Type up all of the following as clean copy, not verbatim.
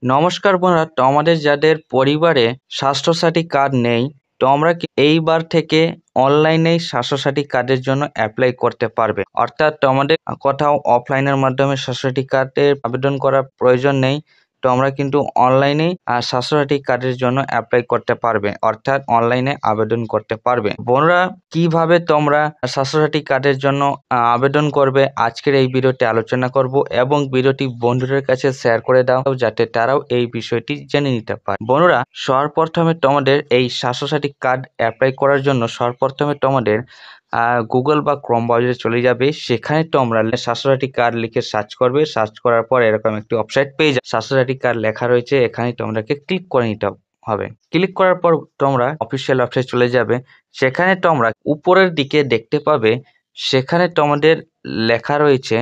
নমস্কার বন্ধুরা, তোমাদের যাদের পরিবারে স্বাস্থ্যসাথী কার্ড নেই, তোমরা এইবার থেকে অনলাইনেই স্বাস্থ্যসাথী কার্ডের জন্য অ্যাপ্লাই করতে পারবে। অর্থাৎ তোমাদের কোথাও অফলাইনের মাধ্যমে স্বাস্থ্যসাথী কার্ডের আবেদন করার প্রয়োজন নেই। তোমরা কিন্তু অনলাইনেই স্বাস্থ্যসাথী কার্ডের জন্য অ্যাপ্লাই করতে পারবে, অর্থাৎ অনলাইনে আবেদন করতে পারবে। বন্ধুরা, কিভাবে তোমরা স্বাস্থ্যসাথী কার্ডের জন্য আবেদন করবে আজকের এই ভিডিওতে আলোচনা করব, এবং ভিডিওটি বন্ধুদের কাছে শেয়ার করে দাও যাতে তারাও এই বিষয়টি জেনে নিতে পারে। বন্ধুরা, সর্বপ্রথমে তোমাদের এই স্বাস্থ্যসাথী কার্ড অ্যাপ্লাই করার জন্য সর্বপ্রথমে তোমাদের গুগল বা ক্রোম ব্রাউজারে চলে যাবে। সেখানে তোমরা স্বাস্থ্যসাথী কার্ড লিখে সার্চ করবে। সার্চ করার পর এরকম একটি ওয়েবসাইট পেয়ে যাবে, স্বাস্থ্যসাথী কার্ড লেখা রয়েছে। এখানে তোমাদেরকে ক্লিক করে নিতে হবে। ক্লিক করার পর তোমরা অফিসিয়াল ওয়েবসাইট চলে যাবে। সেখানে তোমরা উপরের দিকে দেখতে পাবে, সেখানে তোমাদের লেখা রয়েছে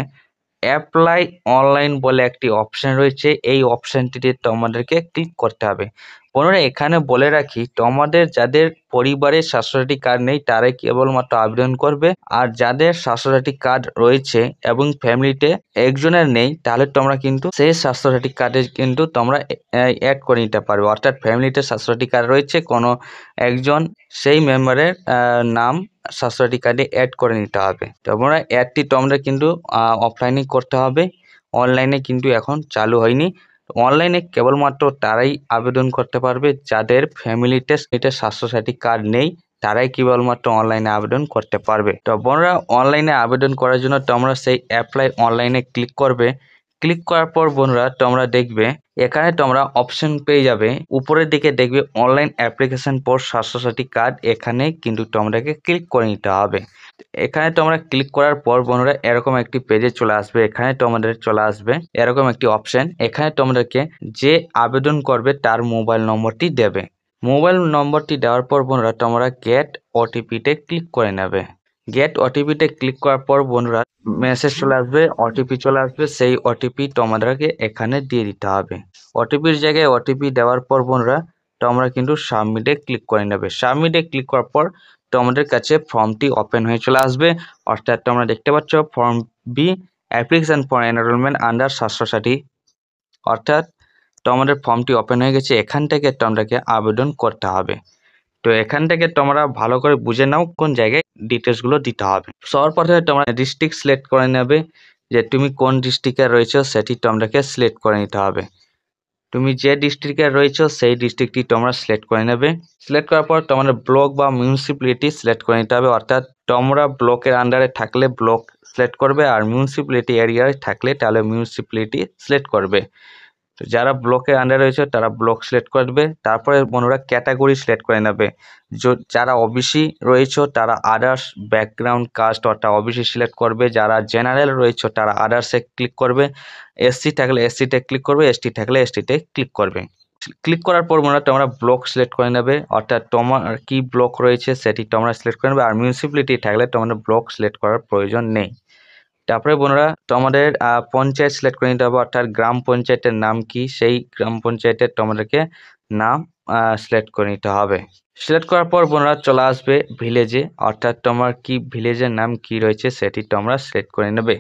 অ্যাপ্লাই অনলাইন বলে একটি অপশন রয়েছে। এই অপশনটিতে তোমাদেরকে ক্লিক করতে হবে। বন্ধুরা, এখানে বলে রাখি, তোমাদের যাদের পরিবারের স্বাস্থ্যসাথী কার্ড নেই তারাই কেবলমাত্র আবেদন করবে, আর যাদের স্বাস্থ্যসাথী কার্ড রয়েছে এবং ফ্যামিলিতে একজনের নেই, তাহলে তোমরা কিন্তু সেই স্বাস্থ্যসাথী কার্ডে কিন্তু তোমরা অ্যাড করে নিতে পারবে। অর্থাৎ ফ্যামিলিতে স্বাস্থ্যসাথী কার্ড রয়েছে কোনো একজন, সেই মেম্বারের নাম স্বাস্থ্যসাথী কার্ডে অ্যাড করে নিতে হবে। তোমরা অ্যাডটি তোমরা কিন্তু অফলাইনে করতে হবে, অনলাইনে কিন্তু এখন চালু হয়নি। অনলাইনে কেবলমাত্র তারাই আবেদন করতে পারবে যাদের ফ্যামিলিতে স্বাস্থ্যসাথী কার্ড নেই, তারাই কেবলমাত্র অনলাইনে আবেদন করতে পারবে। তো বন্ধুরা, অনলাইনে আবেদন করার জন্য তোমরা সেই অ্যাপ্লাই অনলাইনে ক্লিক করবে। ক্লিক করার পর বন্ধুরা, তোমরা দেখবে এখানে তোমরা অপশন পেয়ে যাবে। উপরের দিকে দেখবে online application for Swasthya Sathi card, এখানে কিন্তু তোমাদেরকে ক্লিক করে নিতে হবে। এখানে তোমরা ক্লিক করার পর বন্ধুরা এরকম একটি পেজে চলে আসবে। এখানে তোমাদের চলে আসবে এরকম একটি অপশন। এখানে তোমাদেরকে যে আবেদন করবে তার মোবাইল নম্বরটি দেবে। মোবাইল নম্বরটি দেওয়ার পর বন্ধুরা তোমরা গেট ওটিপিতে ক্লিক করে নেবে। গেট ওটিপিতে ক্লিক করার পর বন্ধুরা মেসেজ চলে আসবে, ওটিপি চলে আসবে। সেই ওটিপি তোমাদেরকে এখানে দিয়ে দিতে হবে। ওটিপির জায়গায় ওটিপি দেওয়ার পর বন্ধুরা তোমরা কিন্তু সাবমিটে ক্লিক করে নেবে। সাবমিটে ক্লিক করার পর তোমাদের কাছে ফর্মটি ওপেন হয়ে চলে আসবে। অর্থাৎ তোমরা দেখতে পাচ্ছ form B, application for enrolment under Swasthya Sathi. অর্থাৎ তোমাদের ফর্মটি ওপেন হয়ে গেছে। এখান থেকে তোমাদেরকে আবেদন করতে হবে। তো এখান থেকে তোমরা ভালো করে বুঝে নাও কোন জায়গায় ডিটেলসগুলো দিতে হবে। সর্বপ্রথমে তোমরা ডিস্ট্রিক্ট সিলেক্ট করে নেবে, যে তুমি কোন ডিস্ট্রিক্টে রয়েছো সেটি তোমাদেরকে সিলেক্ট করে নিতে হবে। তুমি যে ডিস্ট্রিক্টে রয়েছো সেই ডিস্ট্রিক্টটি তোমরা সিলেক্ট করে নেবে। সিলেক্ট করার পর তোমাদের ব্লক বা মিউনিসিপ্যালিটি সিলেক্ট করে নিতে হবে। অর্থাৎ তোমরা ব্লকের আন্ডারে থাকলে ব্লক সিলেক্ট করবে, আর মিউনিসিপ্যালিটি এরিয়ায় থাকলে তাহলে মিউনিসিপ্যালিটি সিলেক্ট করবে। তো যারা ব্লকের আন্ডারে রয়েছে তারা ব্লক সিলেক্ট করবে। তারপরে বন্ধুরা ক্যাটাগরি সিলেক্ট করে নেবে। যারা ওবিসি রয়েছে তারা আদার্স ব্যাকগ্রাউন্ড কাস্ট অর্থাৎ ওবিসি সিলেক্ট করবে। যারা জেনারেল রয়েছে তারা আদার্সে ক্লিক করবে। এসসি থাকলে এসসিতে ক্লিক করবে, এসটি থাকলে এসটিতে ক্লিক করবে। ক্লিক করার পর বন্ধুরা তোমরা ব্লক সিলেক্ট করে নেবে। অর্থাৎ তোমার কি ব্লক রয়েছে সেটি তোমরা সিলেক্ট করে নেবে। আর মিউনিসিপ্যালিটি থাকলে তোমাদের ব্লক সিলেক্ট করার প্রয়োজন নেই। তারপরে বন্ধুরা তোমাদের পঞ্চায়েত সিলেক্ট করে নিতে হবে। অর্থাৎ গ্রাম পঞ্চায়েতের নাম কি, সেই গ্রাম পঞ্চায়েতের তোমাদেরকে নাম সিলেক্ট করে নিতে হবে। সিলেক্ট করার পর বন্ধুরা চলে আসবে ভিলেজে। অর্থাৎ তোমার কি ভিলেজের নাম কি রয়েছে সেটি তোমরা সিলেক্ট করে নেবে।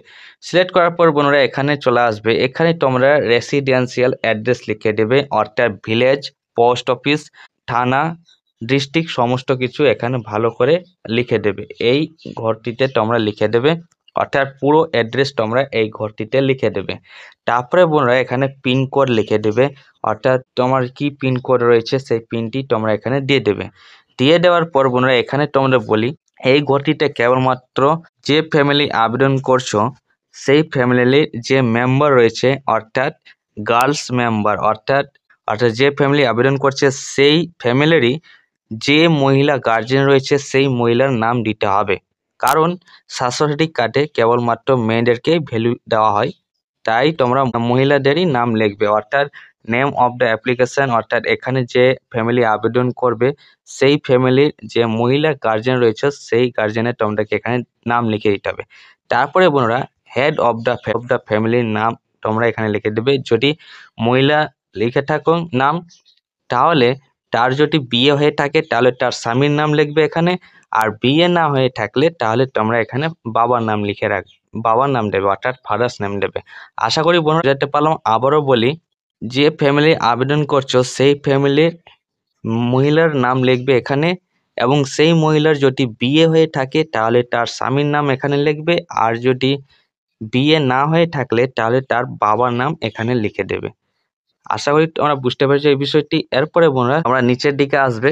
সিলেক্ট করার পর বন্ধুরা এখানে চলে আসবে। এখানে তোমরা রেসিডেন্সিয়াল অ্যাড্রেস লিখে দেবে। অর্থাৎ ভিলেজ, পোস্ট অফিস, থানা, ডিস্ট্রিক্ট সমস্ত কিছু এখানে ভালো করে লিখে দেবে। এই ঘরটিতে তোমরা লিখে দেবে। অর্থাৎ পুরো অ্যাড্রেস তোমরা এই ঘরটিতে লিখে দেবে। তারপরে বন্ধুরা এখানে পিনকোড লিখে দেবে। অর্থাৎ তোমার কি পিনকোড রয়েছে সেই পিনটি তোমরা এখানে দিয়ে দেবে। দিয়ে দেওয়ার পর বন্ধুরা এখানে তোমরা বলি, এই ঘরটিতে কেবলমাত্র যে ফ্যামিলি আবেদন করছো সেই ফ্যামিলির যে মেম্বার রয়েছে, অর্থাৎ গার্লস মেম্বার, অর্থাৎ যে ফ্যামিলি আবেদন করছে সেই ফ্যামিলিরই যে মহিলা গার্জেন রয়েছে সেই মহিলার নাম দিতে হবে। কারণ স্বাস্থ্যসাথী কার্ডে কেবলমাত্র মেয়েদেরকেই ভ্যালু দেওয়া হয়, তাই তোমরা মহিলাদেরই নাম লিখবে। অর্থাৎ নেম অফ দ্য অ্যাপ্লিকেশন, অর্থাৎ এখানে যে ফ্যামিলি আবেদন করবে সেই ফ্যামিলির যে মহিলা গার্জেন রয়েছে সেই গার্জেনের তোমাদেরকে এখানে নাম লিখে দিতে হবে। তারপরে বন্ধুরা হেড অফ দ্য ফ্যামিলির নাম তোমরা এখানে লিখে দেবে। যদি মহিলা লিখে থাকো নাম, তাহলে তার যদি বিয়ে হয়ে থাকে তাহলে তার স্বামীর নাম লিখবে এখানে। আর বিয়ে না হয়ে থাকলে তাহলে তোমরা এখানে বাবার নাম লিখে রাখবে, বাবার নাম দেবে, অর্থাৎ ফাদার্স নেম দেবে। আশা করি বোঝাতে পারলাম। আবারও বলি, যে ফ্যামিলি আবেদন করছো সেই ফ্যামিলির মহিলার নাম লিখবে এখানে, এবং সেই মহিলার যদি বিয়ে হয়ে থাকে তাহলে তার স্বামীর নাম এখানে লিখবে, আর যদি বিয়ে না হয়ে থাকলে তাহলে তার বাবার নাম এখানে লিখে দেবে। আশা করি তোমরা বুঝতে পেরেছো এই বিষয়টি। এরপরে বন্ধুরা আমরা নিচের দিকে আসবে,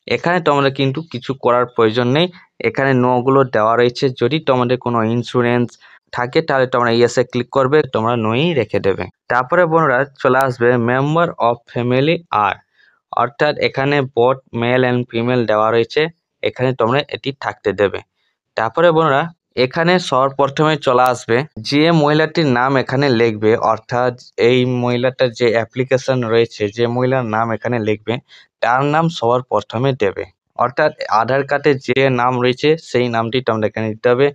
এখানে তোমরা কিন্তু কিছু করার প্রয়োজন নেই, এখানে নো গুলো দেওয়া রয়েছে। যদি তোমাদের কোনো ইন্স্যুরেন্স থাকে তাহলে তোমরা ইয়েসে ক্লিক করবে, তোমরা নোই রেখে দেবে। তারপরে বন্ধুরা চলে আসবে মেম্বার অফ ফ্যামিলি আর, অর্থাৎ এখানে বোথ মেল অ্যান্ড ফিমেল দেওয়া রয়েছে, এখানে তোমরা এটি থাকতে দেবে। তারপরে বন্ধুরা এখানে সর্বপ্রথমে চলে আসবে যে মহিলাটির নাম এখানে লিখবে, অর্থাৎ এই মহিলাটার যে অ্যাপ্লিকেশন রয়েছে, যে মহিলার নাম এখানে লিখবে তার নাম সবার প্রথমে দেবে। অর্থাৎ আধার কার্ডে যে নাম রয়েছে সেই নামটি তোমরা এখানে দিতে হবে।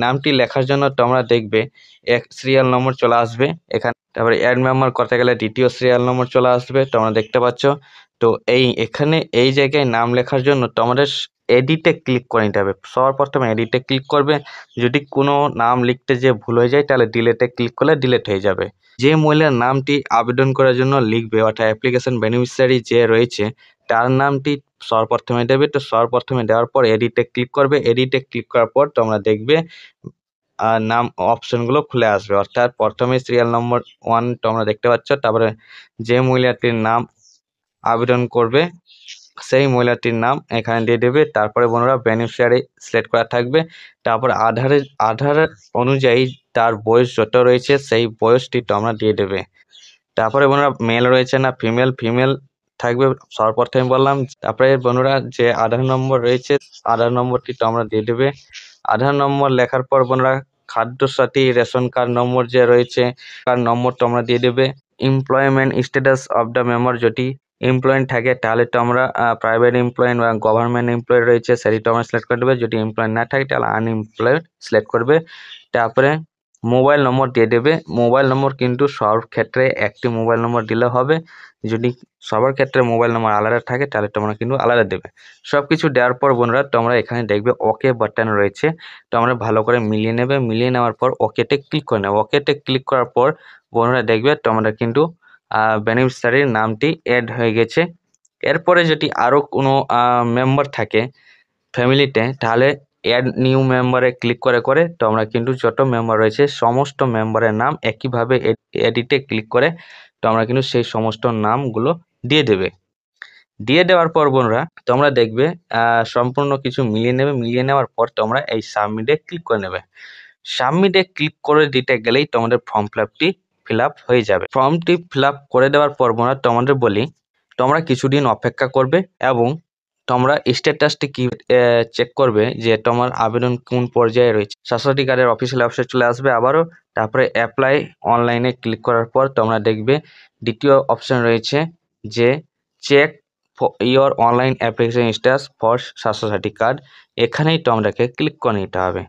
নামটি লেখার জন্য তোমরা দেখবে এক সিরিয়াল নম্বর চলে আসবে এখানে, তারপরে অ্যাড মেম্বার করতে গেলে দ্বিতীয় সিরিয়াল নম্বর চলে আসবে, তোমরা দেখতে পাচ্ছ। তো এখানে এই জায়গায় নাম লেখার জন্য তোমাদের এডিটে ক্লিক করে নিতে হবে। সবার প্রথমে এডিটে ক্লিক করবে, যদি কোনো নাম লিখতে যে ভুল হয়ে যায় তাহলে ডিলেটে ক্লিক করলে ডিলেট হয়ে যাবে। যে মহিলার নামটি আবেদন করার জন্য লিখবে, অর্থাৎ অ্যাপ্লিকেশন বেনিফিশিয়ারি যে রয়েছে তার নামটি সর্বপ্রথমে দেবে। তো সর্বপ্রথমে দেওয়ার পর এডিটে ক্লিক করবে, এডিটে ক্লিক করার পর তোমরা দেখবে নাম অপশনগুলো খুলে আসবে। অর্থাৎ প্রথমে সিরিয়াল নম্বর 1 তোমরা দেখতে পাচ্ছ, তারপরে যে মহিলাটির নাম আবেদন করবে সেই মহিলাটির নাম এখানে দিয়ে দেবে। তারপরে বন্ধুরা বেনিফিশিয়ারি সিলেক্ট করা থাকবে, তারপর আধার অনুযায়ী তার বয়স যত রয়েছে সেই বয়সটি তোমরা দিয়ে দেবে। তারপরে বন্ধুরা মেল রয়েছে না ফিমেল, ফিমেল থাকবে সর্বপ্রথমে বললাম। তারপরে বন্ধুরা যে আধার নম্বর রয়েছে আধার নম্বরটি তোমরা দিয়ে দেবে। আধার নম্বর লেখার পর বন্ধুরা খাদ্য সাথী রেশন কার্ড নম্বর যে রয়েছে তার নম্বর তোমরা দিয়ে দেবে। Employment status of the member, যদি এমপ্লয়েড থাকে তাহলে তোমরা প্রাইভেট এমপ্লয়েড বা গভর্নমেন্ট এমপ্লয়েড রয়েছে সেটি তোমরা সিলেক্ট করে দেবে, যদি এমপ্লয়েড না থাকে তাহলে আনএমপ্লয়েড সিলেক্ট করবে। তারপরে মোবাইল নম্বর দিয়ে দেবে। মোবাইল নম্বর কিন্তু সব ক্ষেত্রে একটি মোবাইল নম্বর দিলে হবে, যদি সবার ক্ষেত্রে মোবাইল নম্বর আলাদা থাকে তাহলে তোমরা কিন্তু আলাদা দেবে। সব কিছু দেওয়ার পর বন্ধুরা তোমরা এখানে দেখবে ওকে বাটন রয়েছে, তোমরা ভালো করে মিলিয়ে নেবে। মিলিয়ে নেওয়ার পর ওকেতে ক্লিক করে নেবে। ওকেতে ক্লিক করার পর বন্ধুরা দেখবে তোমরা কিন্তু বেনিফিশিয়ারির নামটি অ্যাড হয়ে গেছে। এরপরে যদি আরও কোনো মেম্বার থাকে ফ্যামিলিতে তাহলে অ্যাড নিউ মেম্বারে ক্লিক করে করে তোমরা কিন্তু যত মেম্বার রয়েছে সমস্ত মেম্বারের নাম একইভাবে এডিটে ক্লিক করে তোমরা কিন্তু সেই সমস্ত নামগুলো দিয়ে দেবে। দিয়ে দেওয়ার পর বন্ধুরা তোমরা দেখবে সম্পূর্ণ কিছু মিলিয়ে নেবে। মিলিয়ে নেওয়ার পর তোমরা এই সাবমিটে ক্লিক করে নেবে। সাবমিটে ক্লিক করে দিতে গেলেই তোমাদের ফর্ম ফিল আপ হয়ে যাবে। ফর্মটি ফিল আপ করে দেওয়ার পর বন্ধুরা তোমাদের বলি তোমরা কিছুদিন অপেক্ষা করবে এবং তোমরা স্ট্যাটাসটি কি চেক করবে যে তোমার আবেদন কোন পর্যায়ে রয়েছে। স্বাস্থ্য কার্ডের অফিসিয়াল ওয়েবসাইট চলে আসবে আবারও, তারপরে অ্যাপ্লাই অনলাইনে ক্লিক করার পর তোমরা দেখবে দ্বিতীয় অপশন রয়েছে যে check your online application status for Swasthya Sathi card, এখানেই তোমাদেরকে ক্লিক করে নিতে হবে।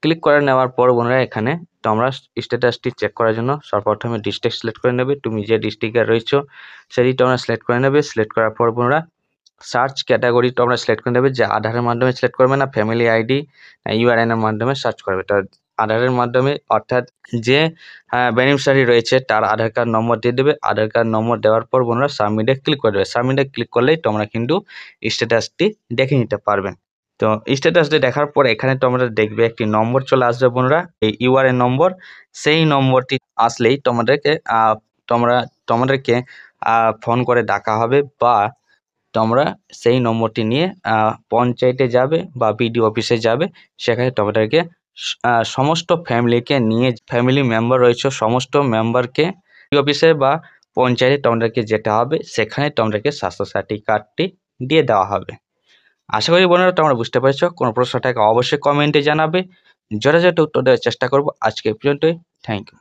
ক্লিক করে নেওয়ার পর বন্ধুরা এখানে তোমরা স্ট্যাটাসটি চেক করার জন্য সর্বপ্রথমে ডিস্ট্রিক্ট সিলেক্ট করে নেবে। তুমি যে ডিস্ট্রিক্টে রয়েছো সেটি তোমরা সিলেক্ট করে নেবে। সিলেক্ট করার পর বন্ধুরা সার্চ ক্যাটাগরি তোমরা সিলেক্ট করে নেবে, যে আধারের মাধ্যমে সিলেক্ট করবে না ফ্যামিলি আইডি ইউআরএন এর মাধ্যমে সার্চ করবে। তো আধারের মাধ্যমে অর্থাৎ যে বেনিফিশিয়ারি রয়েছে তার আধার কার্ড নম্বর দিয়ে দেবে। আধার কার্ড নম্বর দেওয়ার পর বন্ধুরা সাবমিটে ক্লিক করে দেবে। সাবমিটে ক্লিক করলেই তোমরা কিন্তু স্ট্যাটাসটি দেখে নিতে পারবেন। তো স্ট্যাটাসটি দেখার পর এখানে তোমরা দেখবে একটি নম্বর চলে আসবে বন্ধুরা, এই ইউআরএন নম্বর। সেই নম্বরটি আসলেই তোমাদেরকে ফোন করে ডাকা হবে, বা তোমরা সেই নম্বরটি নিয়ে পঞ্চায়েতে যাবে বা বিডিও অফিসে যাবে। সেখানে তোমাদেরকে সমস্ত ফ্যামিলিকে নিয়ে, ফ্যামিলি মেম্বার রয়েছে সমস্ত মেম্বারকে বিডিও অফিসে বা পঞ্চায়েতে তোমাদেরকে যেতে হবে, সেখানে তোমাদেরকে স্বাস্থ্যসাথী কার্ডটি দিয়ে দেওয়া হবে। আশা করি বোনেরা তোমরা বুঝতে পেরেছো। কোনো প্রশ্ন থাকে অবশ্যই কমেন্টে জানাবে, যথাযথ উত্তর দেওয়ার চেষ্টা করবো। আজকে এই পর্যন্তই, থ্যাংক ইউ।